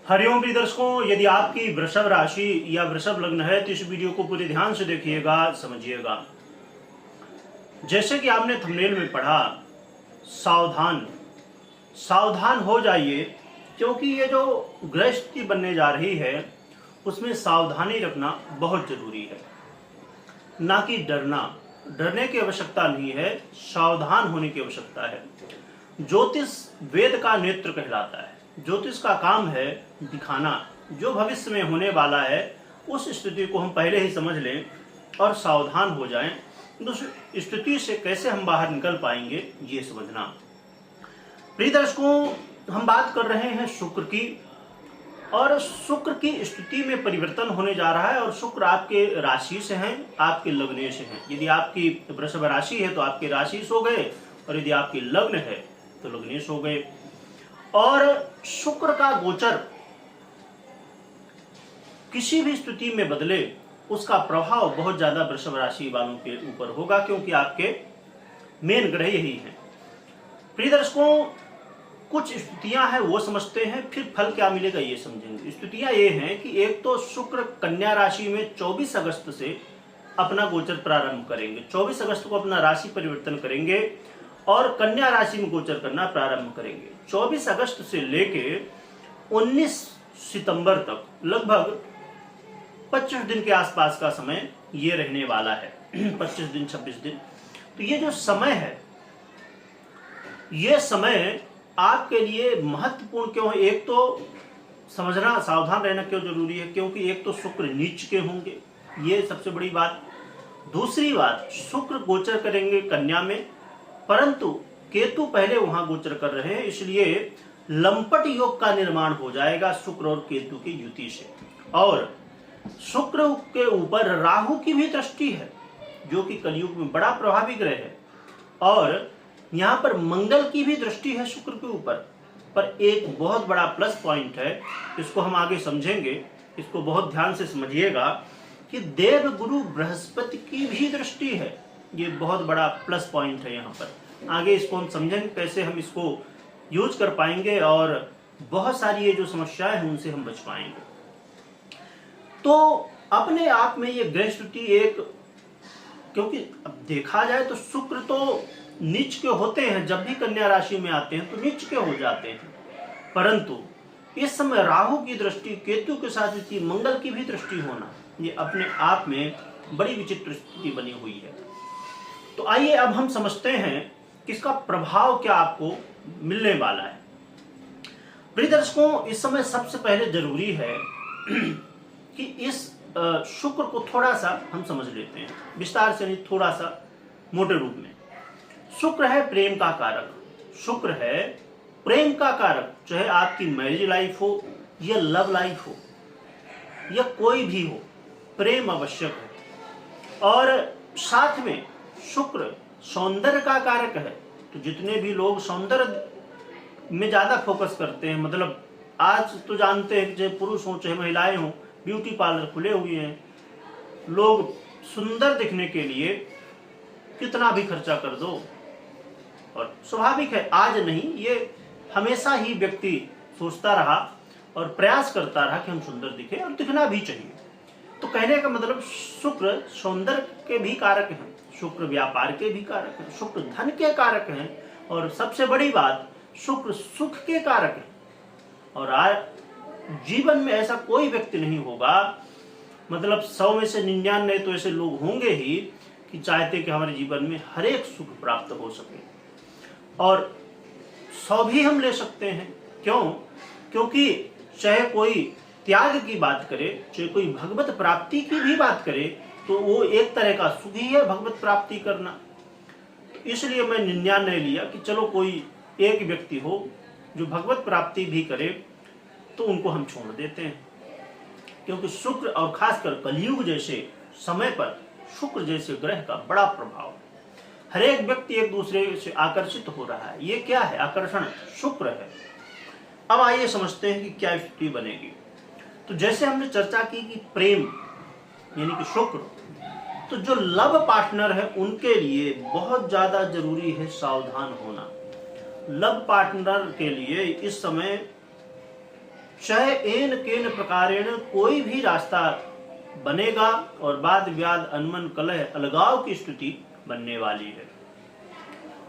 हरिओम प्रिय दर्शकों, यदि आपकी वृषभ राशि या वृषभ लग्न है तो इस वीडियो को पूरे ध्यान से देखिएगा, समझिएगा। जैसे कि आपने थंबनेल में पढ़ा, सावधान सावधान हो जाइए, क्योंकि ये जो ग्रह स्थिति बनने जा रही है उसमें सावधानी रखना बहुत जरूरी है। ना कि डरने की आवश्यकता नहीं है, सावधान होने की आवश्यकता है। ज्योतिष वेद का नेत्र कहलाता है। ज्योतिष का काम है दिखाना, जो भविष्य में होने वाला है उस स्थिति को हम पहले ही समझ लें और सावधान हो जाएं। उस स्थिति से कैसे हम बाहर निकल पाएंगे ये समझना। प्रिय दर्शकों, हम बात कर रहे हैं शुक्र की, और शुक्र की स्थिति में परिवर्तन होने जा रहा है। और शुक्र आपके राशि से हैं, आपके लग्न से हैं। यदि आपकी वृषभ राशि है तो आपके राशि हो गए, और यदि आपकी लग्न है तो लग्नेश हो गए। और शुक्र का गोचर किसी भी स्थिति में बदले, उसका प्रभाव बहुत ज्यादा वृषभ राशि वालों के ऊपर होगा, क्योंकि आपके मेन ग्रह यही हैं। प्रिय दर्शकों, कुछ स्थितियां हैं वो समझते हैं, फिर फल क्या मिलेगा ये समझेंगे। स्थितियां ये हैं कि एक तो शुक्र कन्या राशि में 24 अगस्त से अपना गोचर प्रारंभ करेंगे। 24 अगस्त को अपना राशि परिवर्तन करेंगे और कन्या राशि में गोचर करना प्रारंभ करेंगे। 24 अगस्त से लेके 19 सितंबर तक लगभग 25 दिन के आसपास का समय ये रहने वाला है। 25 दिन 26 दिन। तो ये जो समय है, ये समय आपके लिए महत्वपूर्ण क्यों है? एक तो समझना, सावधान रहना क्यों जरूरी है, क्योंकि एक तो शुक्र नीच के होंगे, ये सबसे बड़ी बात। दूसरी बात, शुक्र गोचर करेंगे कन्या में, परंतु केतु पहले वहां गोचर कर रहे हैं, इसलिए लंपट योग का निर्माण हो जाएगा शुक्र और केतु की युति से। और शुक्र के ऊपर राहु की भी दृष्टि है, जो कि कलयुग में बड़ा प्रभावी ग्रह है। और यहाँ पर मंगल की भी दृष्टि है शुक्र के ऊपर। पर एक बहुत बड़ा प्लस पॉइंट है, इसको हम आगे समझेंगे, इसको बहुत ध्यान से समझिएगा, कि देव गुरु बृहस्पति की भी दृष्टि है। ये बहुत बड़ा प्लस पॉइंट है यहाँ पर। आगे इसको हम समझेंगे कैसे हम इसको यूज कर पाएंगे, और बहुत सारी ये जो समस्याएं हैं उनसे हम बच पाएंगे। तो अपने आप में ये ग्रह स्थिति एक, क्योंकि अब देखा जाए तो शुक्र तो नीच के होते हैं, जब भी कन्या राशि में आते हैं तो नीच के हो जाते हैं, परंतु इस समय राहु की दृष्टि, केतु के साथ इसी मंगल की भी दृष्टि होना, ये अपने आप में बड़ी विचित्र स्थिति बनी हुई है। तो आइए अब हम समझते हैं कि इसका प्रभाव क्या आपको मिलने वाला है। प्रिय दर्शकों, इस समय सबसे पहले जरूरी है कि इस शुक्र को थोड़ा सा हम समझ लेते हैं, विस्तार से नहीं, थोड़ा सा मोटे रूप में। शुक्र है प्रेम का कारक, शुक्र है प्रेम का कारक। चाहे आपकी मैरिज लाइफ हो या लव लाइफ हो या कोई भी हो, प्रेम आवश्यक है। और साथ में शुक्र सौंदर्य का कारक है। तो जितने भी लोग सौंदर्य में ज्यादा फोकस करते हैं, मतलब आज तो जानते हैं कि चाहे पुरुष हो चाहे महिलाएं हो, ब्यूटी पार्लर खुले हुए हैं, लोग सुंदर दिखने के लिए कितना भी खर्चा कर दो। और स्वाभाविक है, आज नहीं, ये हमेशा ही व्यक्ति सोचता रहा और प्रयास करता रहा कि हम सुंदर दिखे, और दिखना भी चाहिए। तो कहने का मतलब, शुक्र सौंदर्य के भी कारक हैं, शुक्र व्यापार के भी कारक हैं, शुक्र धन के कारक हैं, और सबसे बड़ी बात, शुक्र सुख के कारक हैं। और आज जीवन में ऐसा कोई व्यक्ति नहीं होगा, मतलब 100 में से 99 तो ऐसे लोग होंगे ही कि चाहते कि हमारे जीवन में हर एक सुख प्राप्त हो सके। और 100 भी हम ले सकते हैं। क्यों? क्योंकि चाहे कोई त्याग की बात करे, चाहे कोई भगवत प्राप्ति की भी बात करे, तो वो एक तरह का सुख ही है, भगवत प्राप्ति करना। इसलिए मैं निर्णय लिया कि चलो कोई एक व्यक्ति हो जो भगवत प्राप्ति भी करे, तो उनको हम छोड़ देते हैं। क्योंकि शुक्र, और खासकर कलयुग जैसे समय पर शुक्र जैसे ग्रह का बड़ा प्रभाव, हर एक व्यक्ति एक दूसरे से आकर्षित हो रहा है। ये क्या है? आकर्षण शुक्र है। अब आइए समझते हैं कि क्या स्थिति बनेगी। तो जैसे हमने चर्चा की कि प्रेम यानी कि शुक्र, तो जो लव पार्टनर है उनके लिए बहुत ज्यादा जरूरी है सावधान होना। लव पार्टनर के लिए इस समय चाहे एन केन प्रकारेण कोई भी रास्ता बनेगा और वाद विवाद अनमन कलह अलगाव की स्थिति बनने वाली है।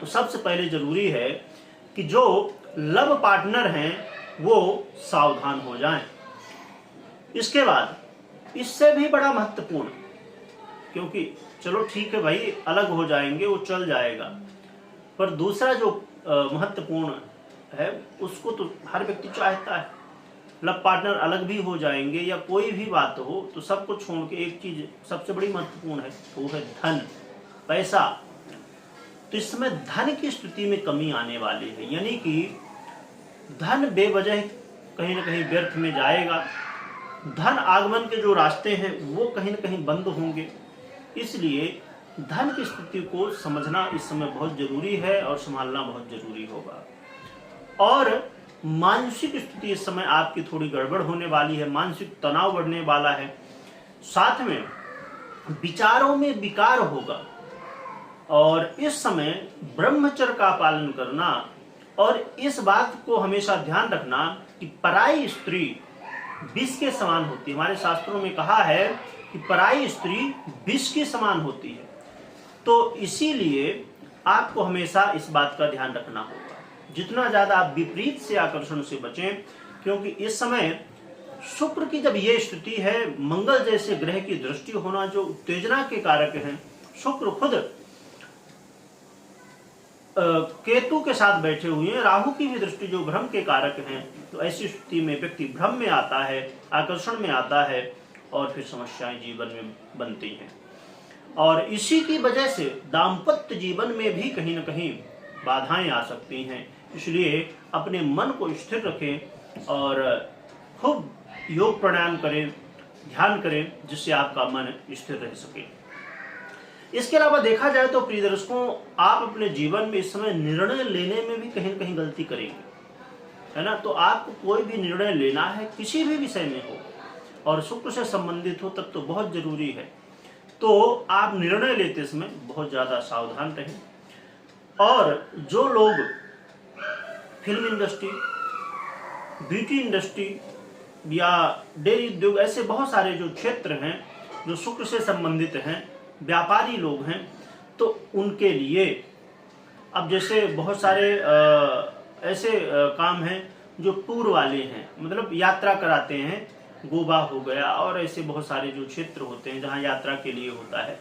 तो सबसे पहले जरूरी है कि जो लव पार्टनर हैं वो सावधान हो जाएं। इसके बाद इससे भी बड़ा महत्वपूर्ण, क्योंकि चलो ठीक है भाई अलग हो जाएंगे वो चल जाएगा, पर दूसरा जो महत्वपूर्ण है उसको तो हर व्यक्ति चाहता है। लव पार्टनर अलग भी हो जाएंगे या कोई भी बात हो तो सबको छोड़ के एक चीज सबसे बड़ी महत्वपूर्ण है, वो है धन, पैसा। तो इस समय धन की स्थिति में कमी आने वाली है, यानी कि धन बेवजह कहीं ना कहीं व्यर्थ में जाएगा। धन आगमन के जो रास्ते हैं वो कहीं ना कहीं बंद होंगे। इसलिए धन की स्थिति को समझना इस समय बहुत जरूरी है और संभालना बहुत जरूरी होगा। और मानसिक स्थिति इस समय आपकी थोड़ी गड़बड़ होने वाली है, मानसिक तनाव बढ़ने वाला है, साथ में विचारों में विकार होगा। और इस समय ब्रह्मचर्य का पालन करना और इस बात को हमेशा ध्यान रखना कि पराई स्त्री विष के समान होती है। हमारे शास्त्रों में कहा है कि पराई स्त्री विष के समान होती है। तो इसीलिए आपको हमेशा इस बात का ध्यान रखना होगा, जितना ज्यादा आप विपरीत से आकर्षण से बचें, क्योंकि इस समय शुक्र की जब ये स्थिति है, मंगल जैसे ग्रह की दृष्टि होना जो उत्तेजना के कारक हैं, शुक्र खुद केतु के साथ बैठे हुए हैं, राहु की भी दृष्टि जो भ्रम के कारक हैं, तो ऐसी स्थिति में व्यक्ति भ्रम में आता है, आकर्षण में आता है और फिर समस्याएं जीवन में बनती हैं। और इसी की वजह से दाम्पत्य जीवन में भी कहीं ना कहीं बाधाएं आ सकती हैं। इसलिए अपने मन को स्थिर रखें और खूब योग प्राणायाम करें, ध्यान करें, जिससे आपका मन स्थिर रह सके। इसके अलावा देखा जाए तो प्रिय दर्शकों, आप अपने जीवन में इस समय निर्णय लेने में भी कहीं न कहीं गलती करेंगे, है ना। तो आपको कोई भी निर्णय लेना है, किसी भी विषय में हो और शुक्र से संबंधित हो, तब तो बहुत जरूरी है। तो आप निर्णय लेते समय बहुत ज्यादा सावधान रहें। और जो लोग फिल्म इंडस्ट्री, ब्यूटी इंडस्ट्री या डेयरी उद्योग, ऐसे बहुत सारे जो क्षेत्र हैं जो शुक्र से संबंधित हैं, व्यापारी लोग हैं, तो उनके लिए अब जैसे बहुत सारे ऐसे काम हैं जो टूर वाले हैं, मतलब यात्रा कराते हैं, गोवा हो गया और ऐसे बहुत सारे जो क्षेत्र होते हैं जहां यात्रा के लिए होता है।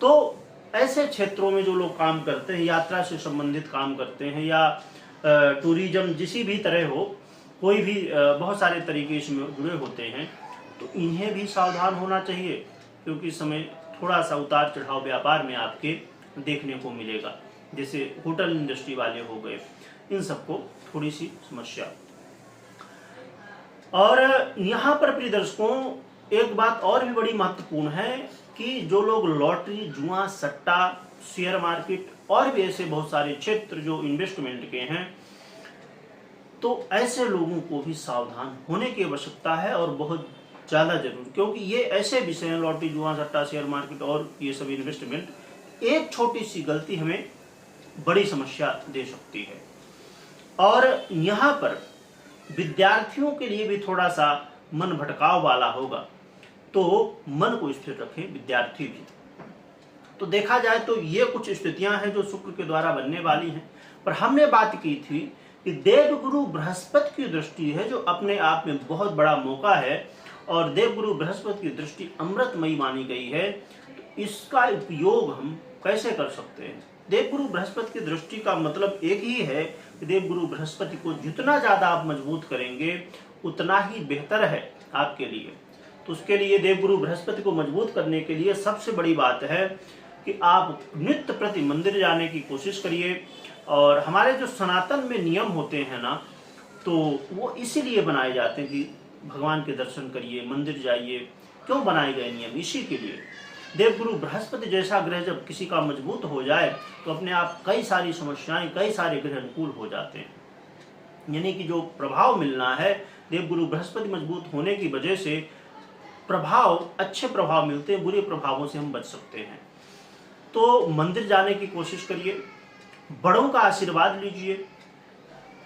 तो ऐसे क्षेत्रों में जो लोग काम करते हैं, यात्रा से संबंधित काम करते हैं या टूरिज्म जिसी भी तरह हो, कोई भी बहुत सारे तरीके इसमें जुड़े होते हैं, तो इन्हें भी सावधान होना चाहिए, क्योंकि इस समय थोड़ा सा उतार चढ़ाव व्यापार में आपके देखने को मिलेगा। जैसे होटल इंडस्ट्री वाले हो गए, इन सबको थोड़ी सी समस्या। और यहाँ पर प्रिय दर्शकों एक बात और भी बड़ी महत्वपूर्ण है कि जो लोग लॉटरी, जुआ, सट्टा, शेयर मार्केट और भी ऐसे बहुत सारे क्षेत्र जो इन्वेस्टमेंट के हैं, तो ऐसे लोगों को भी सावधान होने की आवश्यकता है और बहुत ज्यादा जरूर, क्योंकि ये ऐसे विषय हैं, लॉटरी, जुआ, सट्टा, शेयर मार्केट और ये सब इन्वेस्टमेंट, एक छोटी सी गलती हमें बड़ी समस्या दे सकती है। और यहाँ पर विद्यार्थियों के लिए भी थोड़ा सा मन भटकाव वाला होगा, तो मन को स्थिर रखें विद्यार्थी भी। तो देखा जाए तो ये कुछ स्थितियां हैं जो शुक्र के द्वारा बनने वाली हैं। पर हमने बात की थी कि देवगुरु बृहस्पति की दृष्टि है, जो अपने आप में बहुत बड़ा मौका है, और देवगुरु बृहस्पति की दृष्टि अमृतमयी मानी गई है। तो इसका उपयोग हम कैसे कर सकते हैं? देवगुरु बृहस्पति की दृष्टि का मतलब एक ही है कि देवगुरु बृहस्पति को जितना ज्यादा आप मजबूत करेंगे उतना ही बेहतर है आपके लिए। तो उसके लिए देवगुरु बृहस्पति को मजबूत करने के लिए सबसे बड़ी बात है कि आप नित्य प्रति मंदिर जाने की कोशिश करिए। और हमारे जो सनातन में नियम होते हैं ना, तो वो इसीलिए बनाए जाते हैं कि भगवान के दर्शन करिए, मंदिर जाइए। क्यों बनाए गए नियम? इसी के लिए। देवगुरु बृहस्पति जैसा ग्रह जब किसी का मजबूत हो जाए तो अपने आप कई सारी समस्याएं, कई सारे ग्रह अनुकूल हो जाते हैं। यानी कि जो प्रभाव मिलना है, देवगुरु बृहस्पति मजबूत होने की वजह से प्रभाव, अच्छे प्रभाव मिलते हैं, बुरे प्रभावों से हम बच सकते हैं। तो मंदिर जाने की कोशिश करिए, बड़ों का आशीर्वाद लीजिए,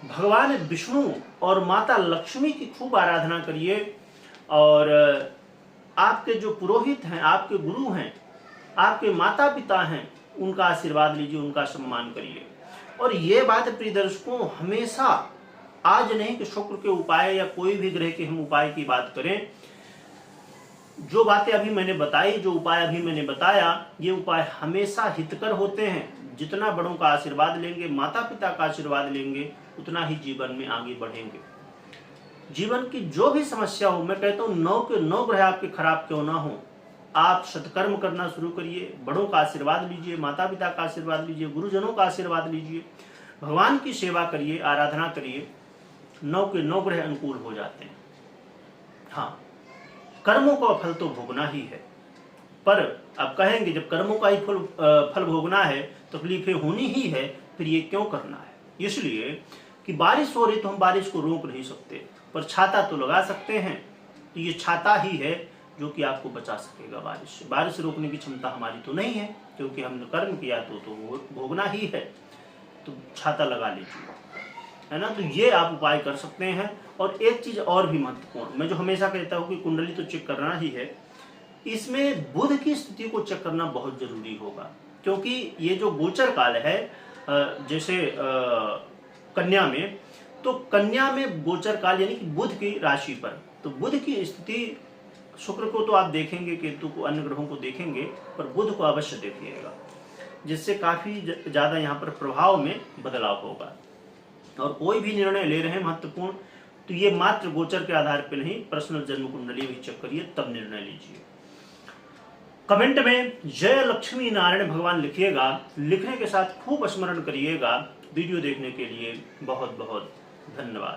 भगवान विष्णु और माता लक्ष्मी की खूब आराधना करिए, और आपके जो पुरोहित हैं, आपके गुरु हैं, आपके माता पिता हैं, उनका आशीर्वाद लीजिए, उनका सम्मान करिए। और ये बात प्रिय दर्शकों हमेशा, आज नहीं कि शुक्र के उपाय या कोई भी ग्रह के हम उपाय की बात करें, जो बातें अभी मैंने बताई, जो उपाय अभी मैंने बताया, ये उपाय हमेशा हितकर होते हैं। जितना बड़ों का आशीर्वाद लेंगे, माता पिता का आशीर्वाद लेंगे, उतना ही जीवन में आगे बढ़ेंगे। जीवन की जो भी समस्या हो, मैं कहता हूँ 9 के 9 ग्रह आपके खराब क्यों ना हो, आप सत्कर्म करना शुरू करिए, बड़ों का आशीर्वाद लीजिए, माता पिता का आशीर्वाद लीजिए, गुरुजनों का आशीर्वाद लीजिए, भगवान की सेवा करिए, आराधना करिए, 9 के 9 ग्रह अनुकूल हो जाते हैं। हाँ, कर्मों का फल तो भोगना ही है, पर अब कहेंगे जब कर्मों का ही फल भोगना है, तकलीफें होनी ही है, फिर ये क्यों करना है? इसलिए कि बारिश हो रही तो हम बारिश को रोक नहीं सकते, पर छाता तो लगा सकते हैं। तो ये छाता ही है जो कि आपको बचा सकेगा बारिश से। बारिश रोकने की क्षमता हमारी तो नहीं है, क्योंकि हमने कर्म किया तो भोगना ही है। तो छाता लगा लीजिए, है ना। तो ये आप उपाय कर सकते हैं। और एक चीज और भी महत्वपूर्ण, मैं जो हमेशा कहता हूँ कि कुंडली तो चेक करना ही है, इसमें बुध की स्थिति को चेक करना बहुत जरूरी होगा, क्योंकि ये जो गोचर काल है, जैसे कन्या में, तो कन्या में गोचर काल यानी कि बुध की राशि पर, तो बुध की स्थिति, शुक्र को तो आप देखेंगे, केतु को, अन्य ग्रहों को देखेंगे, पर बुध को अवश्य देखिएगा, जिससे काफी ज्यादा यहाँ पर प्रभाव में बदलाव होगा। और कोई भी निर्णय ले रहे हैं महत्वपूर्ण, तो ये मात्र गोचर के आधार पर नहीं, पर्सनल जन्म कुंडली भी चेक करिए, तब निर्णय लीजिए। कमेंट में जय लक्ष्मी नारायण भगवान लिखिएगा, लिखने के साथ खूब स्मरण करिएगा। वीडियो देखने के लिए बहुत बहुत धन्यवाद।